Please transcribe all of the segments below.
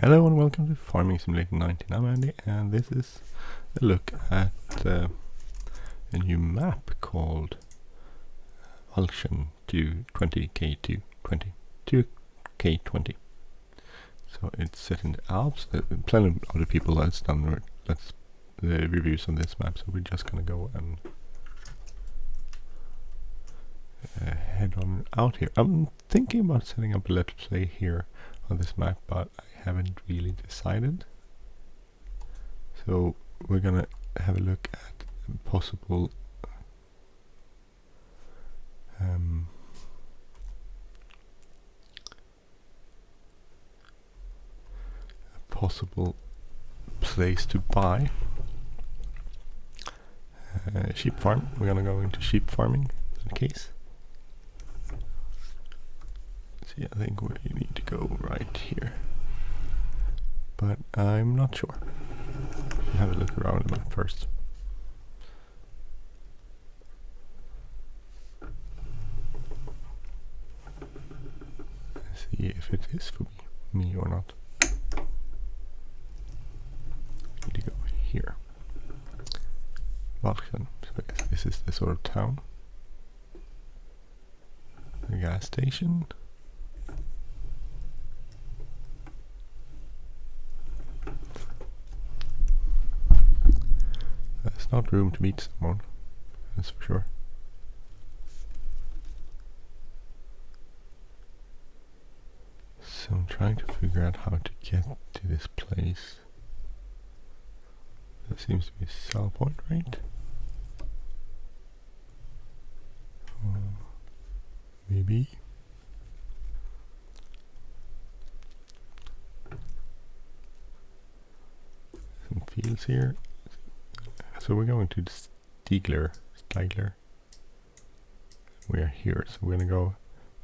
Hello and welcome to Farming Simulator 19. I'm Andy, and this is a look at a new map called Walchen to 20K220. 2K20. So it's set in the Alps. Plenty of other people that's done the reviews on this map, so we're just gonna go and head on out here. I'm thinking about setting up a let's play here on this map, but I haven't really decided. So we're gonna have a look at possible place to buy. Sheep farm. We're gonna go into sheep farming in that case. See, I think we need to go right here, but I'm not sure. Have a look around the map first. See if it is for me or not. Need to go here. Walchen. So I guess this is the sort of town. The gas station. There's not room to meet someone, that's for sure. So I'm trying to figure out how to get to this place. That seems to be a sell point, right? Maybe. Some fields here. So we're going to Stigler. We are here, so we're gonna go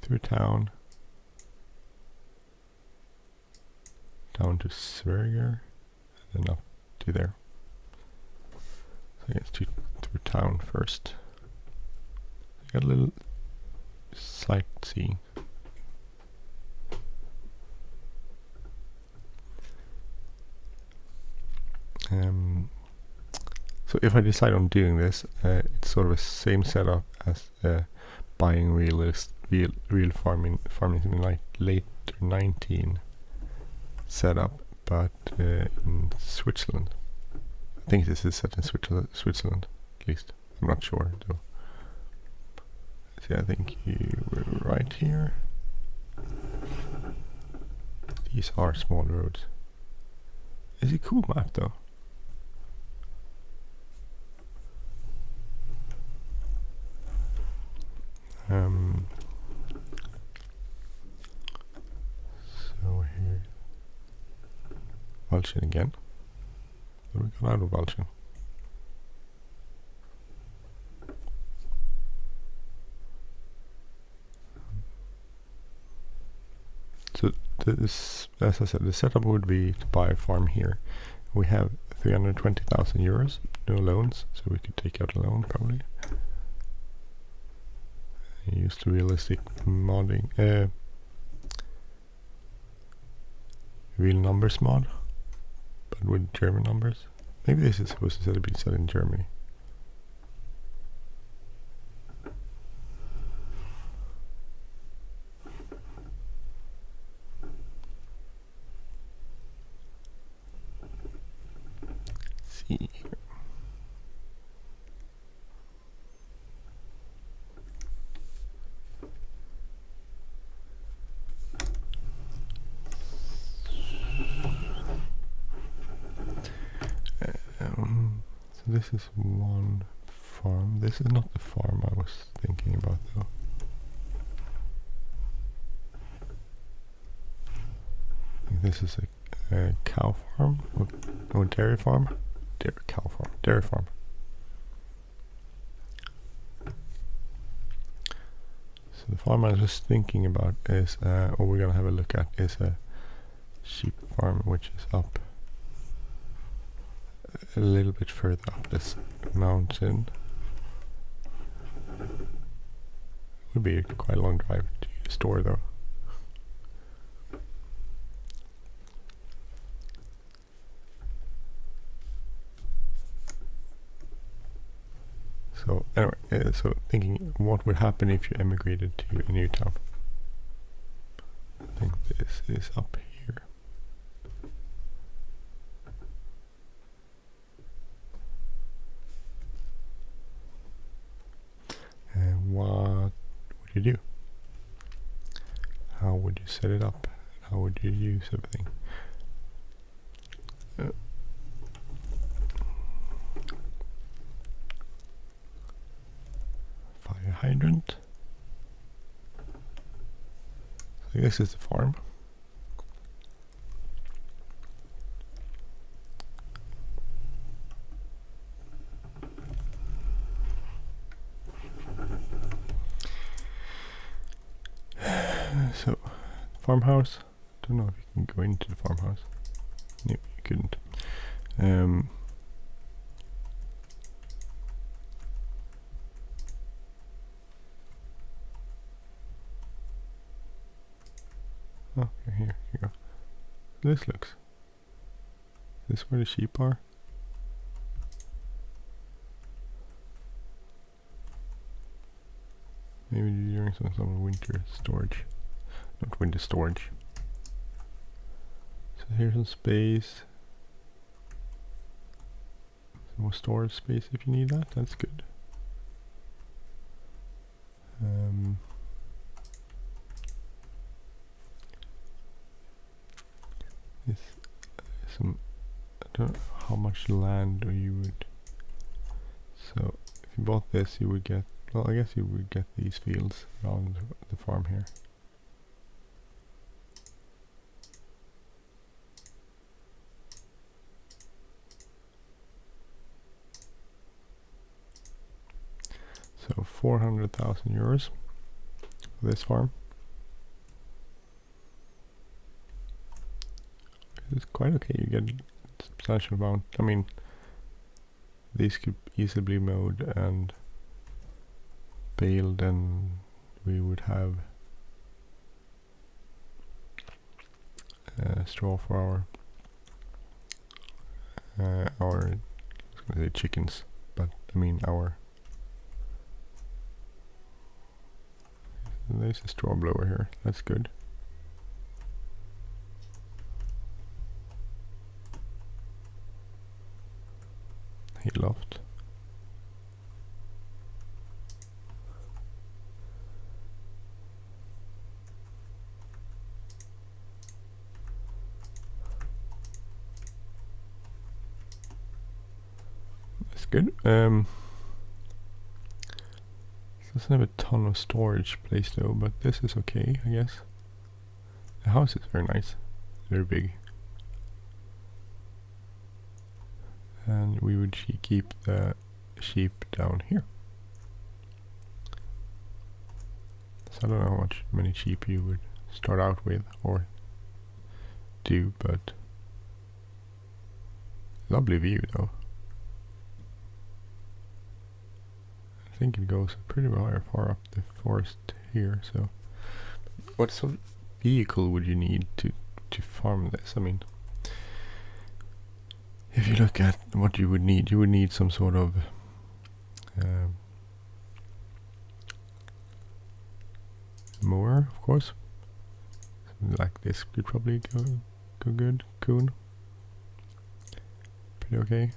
through town, down to Sverger, and then up to there. So I guess through town first. Got a little sightseeing. So if I decide on doing this, it's sort of a same setup as buying real farming in like later 19 setup, but in Switzerland. I think this is set in Switzerland, at least. I'm not sure though. See, I think we're right here. These are small roads. It's a cool map though. So here, Walchen again. So we got out of Walchen. So this, as I said, the setup would be to buy a farm here. We have 320,000 euros, no loans, so we could take out a loan probably. Use the realistic modding, real numbers mod, but with German numbers. Maybe this is supposed to be set in Germany. Let's see here. So this is one farm. This is not the farm I was thinking about though. I think this is a cow farm or dairy farm. Dairy farm. So the farm I was just thinking about is, what we're gonna have a look at is a sheep farm, which is up a little bit further up this mountain. Would be quite a long drive to the store though. anyway, so thinking what would happen if you emigrated to a new town. I think this is up here. And what would you do? How would you set it up? How would you use everything? Fire hydrant. So this is the farm. So, farmhouse. Don't know if you can go into the farmhouse. No, you couldn't. Okay, here you go. This looks. Is this where the sheep are? Maybe during some winter storage. Not winter storage. So here's some space. Some more storage space if you need that. That's good. This some. I don't know how much land you would. So if you bought this, you would get. Well, I guess you would get these fields around the farm here. So 400,000 euros for this farm. It's quite okay. You get a substantial amount. I mean, these could easily be mowed and baled, and we would have straw for our I was gonna say chickens, but I mean our. There's a straw blower here. That's good. Hay loft. That's good. Doesn't have a ton of storage place though, but this is okay, I guess. The house is very nice, very big. And we would keep the sheep down here. So I don't know how many sheep you would start out with or do, but lovely view though. I think it goes pretty far up the forest here. So what sort of vehicle would you need to farm this? I mean, if you look at what you would need some sort of mower, of course. Something like this could probably go good. Coon, pretty okay.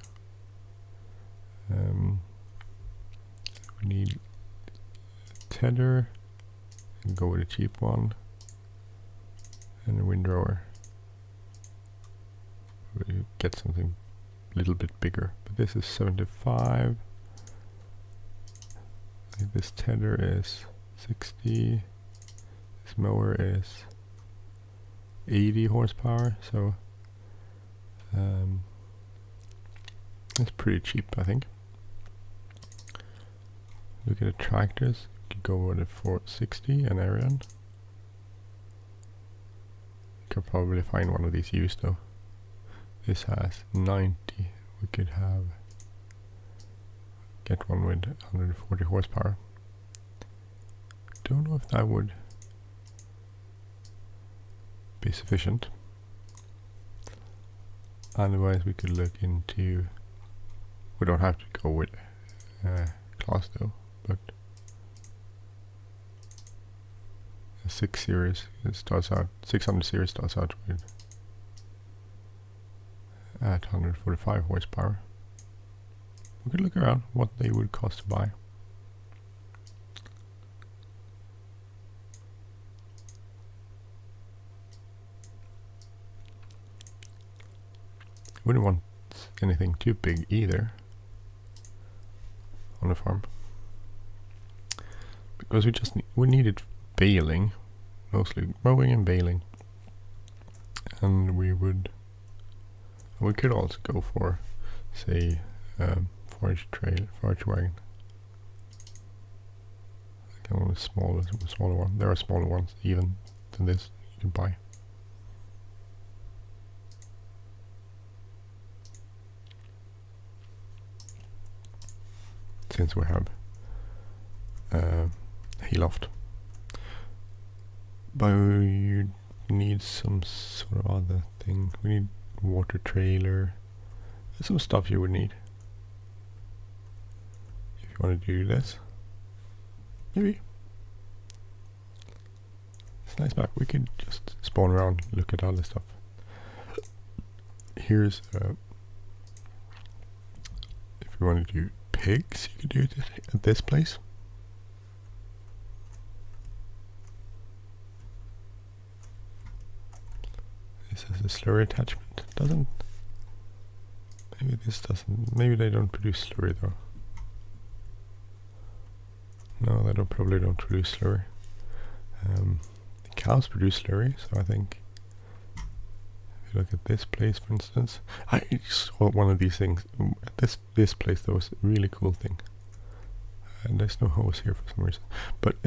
We need a tedder, and go with a cheap one, and a windrower. We get something a little bit bigger, but this is 75. I think this tedder is 60. This mower is 80 horsepower, so it's pretty cheap, I think. Look at the tractors. You could go with a 460 and Arian. You could probably find one of these used though. This has 90. We could get one with 140 horsepower. Don't know if that would be sufficient. Otherwise we could look into. We don't have to go with fast though, but the 6 series it starts out 600 series starts out with at 145 horsepower. We could look around what they would cost to buy. Wouldn't want anything too big either on the farm, because we needed baling, mostly mowing and baling, and we could also go for, say, forage wagon. Like one of the smaller one. There are smaller ones even than this you can buy. Since we have hayloft, but we need some sort of other thing. We need water trailer. There's some stuff you would need if you want to do this. Maybe it's a nice map. We could just spawn around, look at all this stuff. Here's if you want to do pigs, you could do it at this place. This has a slurry attachment. Doesn't. Maybe this doesn't. Maybe they don't produce slurry though. No, they probably don't produce slurry. The cows produce slurry, so I think if you look at this place, for instance, I saw one of these things. This place, though, was a really cool thing. And there's no hose here for some reason. But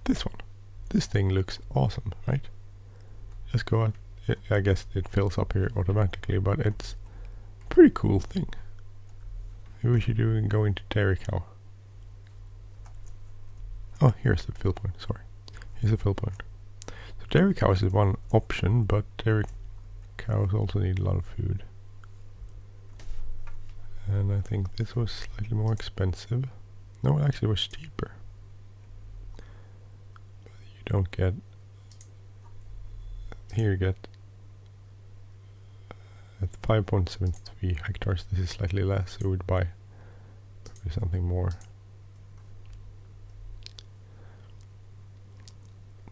this thing looks awesome, right? Just go out. I guess it fills up here automatically, but it's a pretty cool thing. Maybe we should go into dairy cow. Oh, here's the fill point. Sorry, here's the fill point. So dairy cows is one option, but dairy cows also need a lot of food. And I think this was slightly more expensive. No, it actually was cheaper. But you don't get. Here you get at 5.73 hectares. This is slightly less, so we would buy probably something more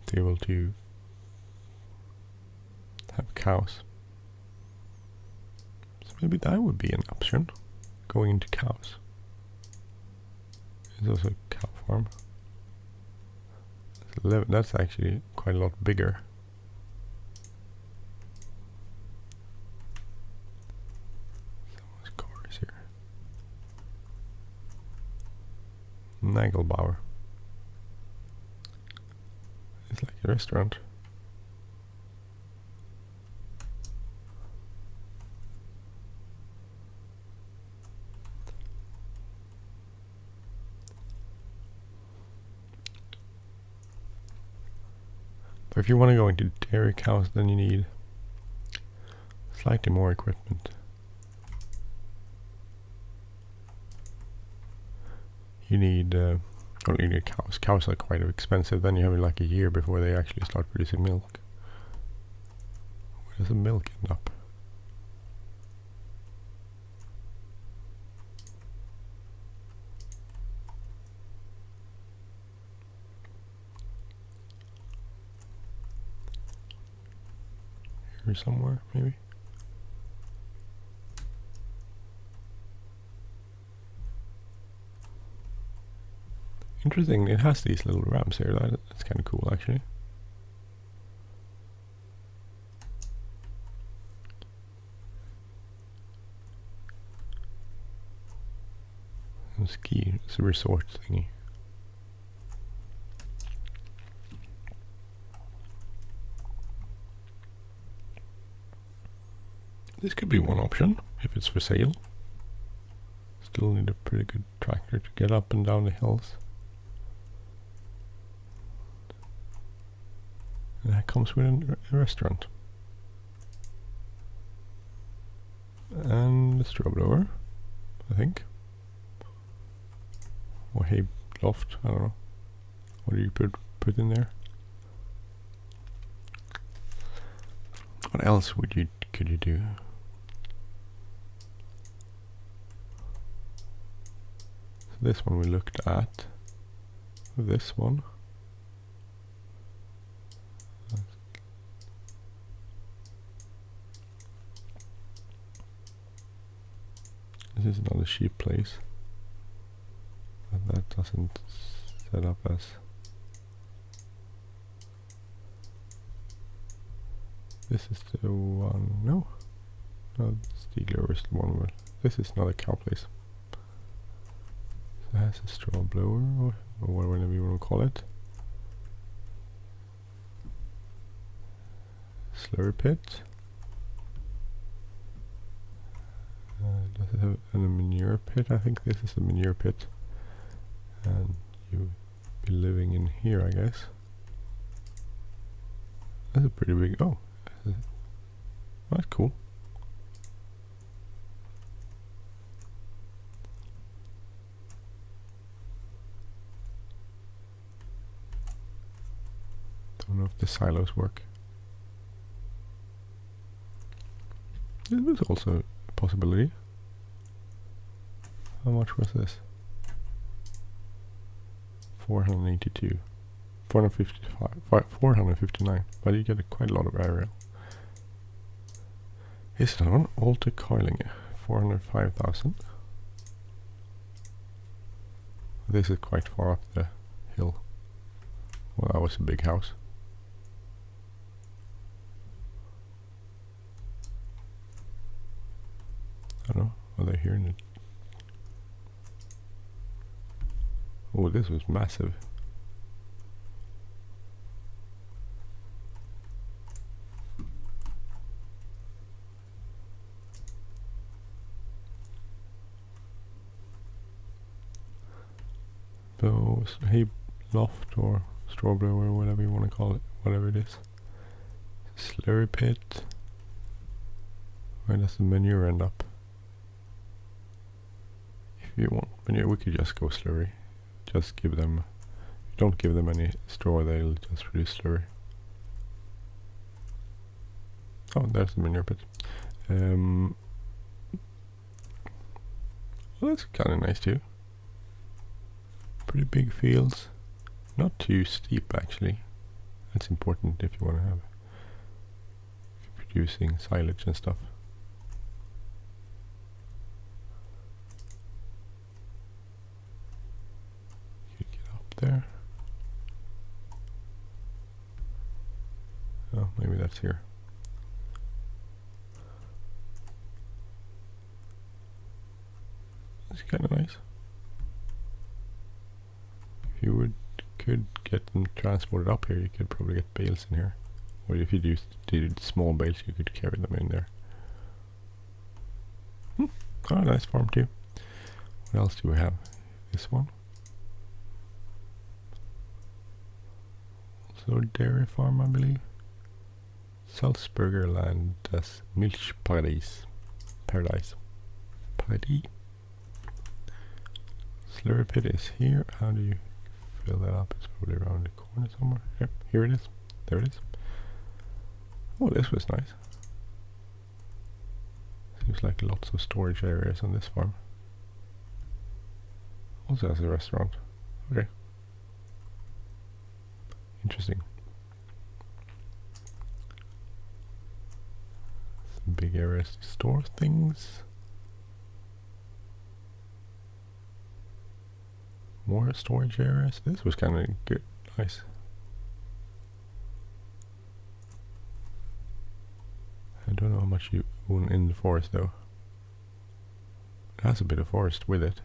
to be able to have cows. So maybe that would be an option, going into cows. There's also a cow farm. That's actually quite a lot bigger. Someone's car is here. Nagelbauer. It's like a restaurant. But if you want to go into dairy cows, then you need slightly more equipment. You need cows. Cows are quite expensive. Then you have like a year before they actually start producing milk. Where does the milk end up? Here somewhere, maybe. Interesting, it has these little ramps here. That's kind of cool, actually. Ski, it's a resort thingy. This could be one option if it's for sale. Still need a pretty good tractor to get up and down the hills. And that comes with a restaurant. And a straw blower, I think. Or hay loft, I don't know. What do you put in there? What else could you do? So this one we looked at. This one. This is another sheep place. But that doesn't set up as... This is the one... No, Stigler is the one. This is not a cow place. So it has a straw blower, or whatever you want to call it. Slurry pit. Does it have a manure pit? I think this is a manure pit. And you be living in here, I guess. That's a pretty big... Oh! That's cool. Don't know if the silos work. This was also a possibility. How much was this? 482. 455. 459. But you get quite a lot of area. Is that one? Alter Coiling. 405,000. This is quite far up the hill. Well, that was a big house. I don't know. Are they here in it? Oh, this was massive. So, hay loft or straw blower or whatever you want to call it, whatever it is. Slurry pit. Where does the manure end up? If you want manure, we could just go slurry. Just give them, don't give them any straw, they'll just produce slurry. Oh, there's the manure pit. Well, that's kind of nice too. Pretty big fields. Not too steep actually. That's important if you want to have producing silage and stuff. You could get up there. Oh, maybe that's here. That's kind of nice. If you could get them transported up here, you could probably get bales in here. Or if you did small bales, you could carry them in there. Oh, nice farm too. What else do we have? This one. Also a dairy farm, I believe. Salzburger Land das Milchparadies. Paradise. Paradis. Slurry pit is here. How do you fill that up? It's probably around the corner somewhere. Yep, here it is. There it is. Oh, this was nice. Seems like lots of storage areas on this farm. Also has a restaurant. Okay. Interesting. Some big areas to store things. More storage areas. This was kind of good. Nice. I don't know how much you own in the forest though. It has a bit of forest with it.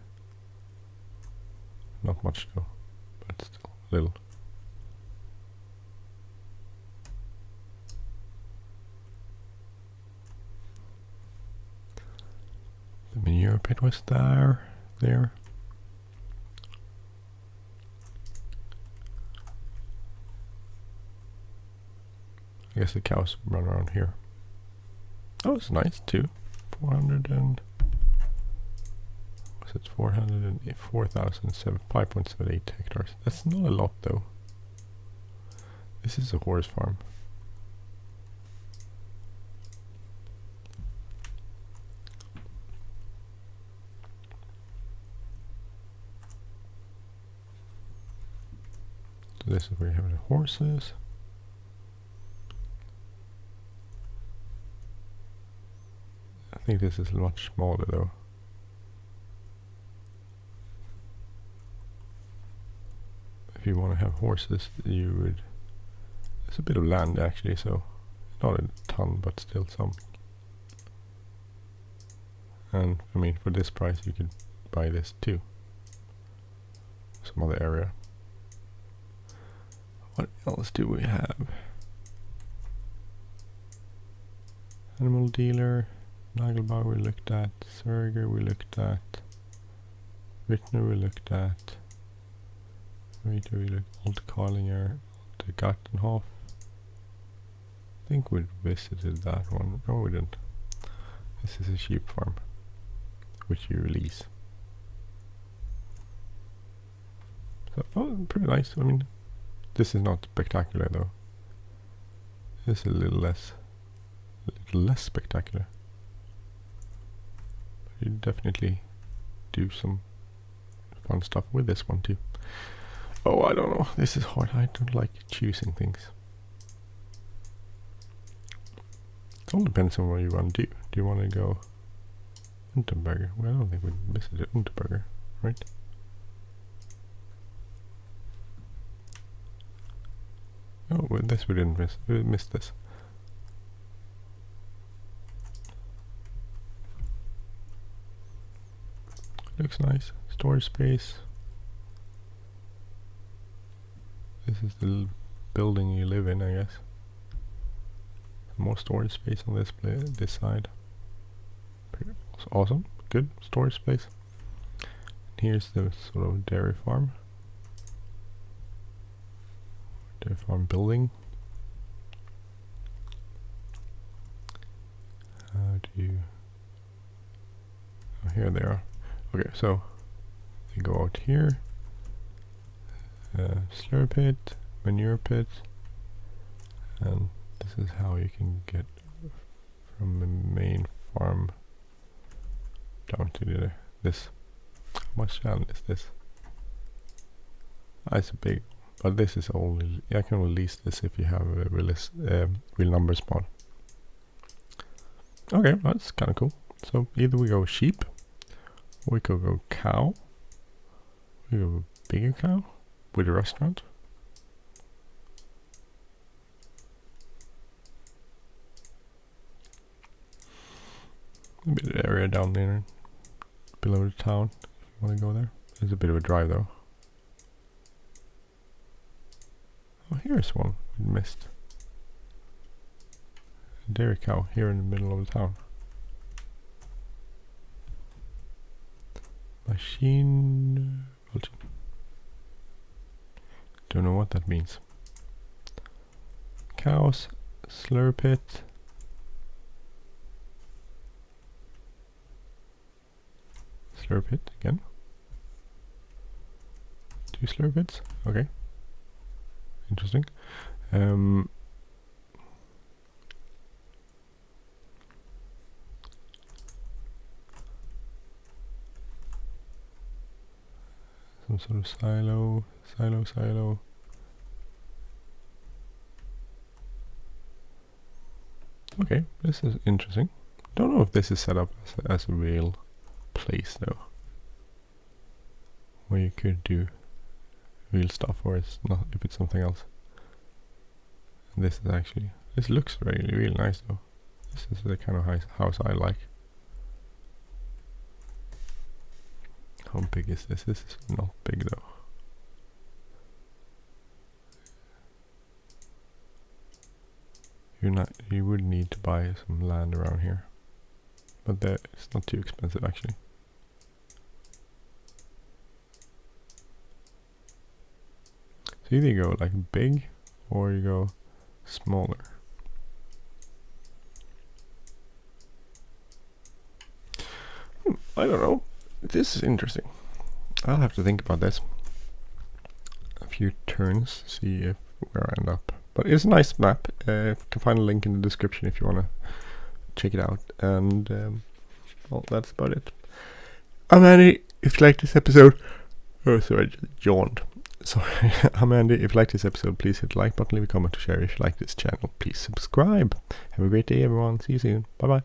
Not much though, but still a little. The manure pit was there. I guess the cows run around here. That was nice too. 400 and... Was So it's 5.78 hectares. That's not a lot though. This is a horse farm. So this is where you have the horses. I think this is much smaller though. If you want to have horses, you would. It's a bit of land actually, so not a ton, but still some. And I mean, for this price, you could buy this too. Some other area. What else do we have? Animal dealer, Nagelbauer we looked at, Serger we looked at, Wittner we looked at, Rita we looked at, Old Carlinger, the Gartenhof. I think we visited that one. No, we didn't. This is a sheep farm, which you release. So, oh, pretty nice. I mean, this is not spectacular though. This is a little less spectacular. But you definitely do some fun stuff with this one too. Oh, I don't know. This is hard. I don't like choosing things. It all depends on what you want to do. Do you want to go Unterberger? Well, I don't think we visited Unterberger, right? Oh, well, this we didn't miss. We missed this. Looks nice. Storage space. This is the building you live in, I guess. More storage space on this side. Awesome. Good storage space. Here's the sort of dairy farm. Dairy farm building. How do you... Oh, here they are. Okay, so they go out here. Slurry pit, manure pit, and this is how you can get from the main farm down to this. How much land is this? It's a big, but this is only, I can release this if you have a real number spawn. Okay, that's kind of cool. So either we go sheep, or we could go cow, we go bigger cow with a restaurant. A bit of area down there below the town if you want to go there. There's a bit of a drive though. Oh, here's one we missed. A dairy cow here in the middle of the town. Machine Walchen. Don't know what that means. Cows, slurry pit. Slurry pit again. 2 slurry pits. Okay. Interesting. Some sort of silo. Okay, this is interesting. Don't know if this is set up as a real place though, where you could do real stuff, or it's not, if it's something else. And this is actually, this looks really nice though. This is the kind of house I like. How big is this? This is not big though. You would need to buy some land around here, but it's not too expensive actually. So either you go like big or you go smaller. I don't know. This is interesting. I'll have to think about this a few turns, see if where I end up. But it's a nice map. You can find a link in the description if you want to check it out. And well, that's about it. I'm Andy. If you like this episode, oh sorry, I just yawned. Sorry, I'm Andy. If you like this episode, please hit the like button, leave a comment to share. If you like this channel, please subscribe. Have a great day, everyone. See you soon. Bye bye.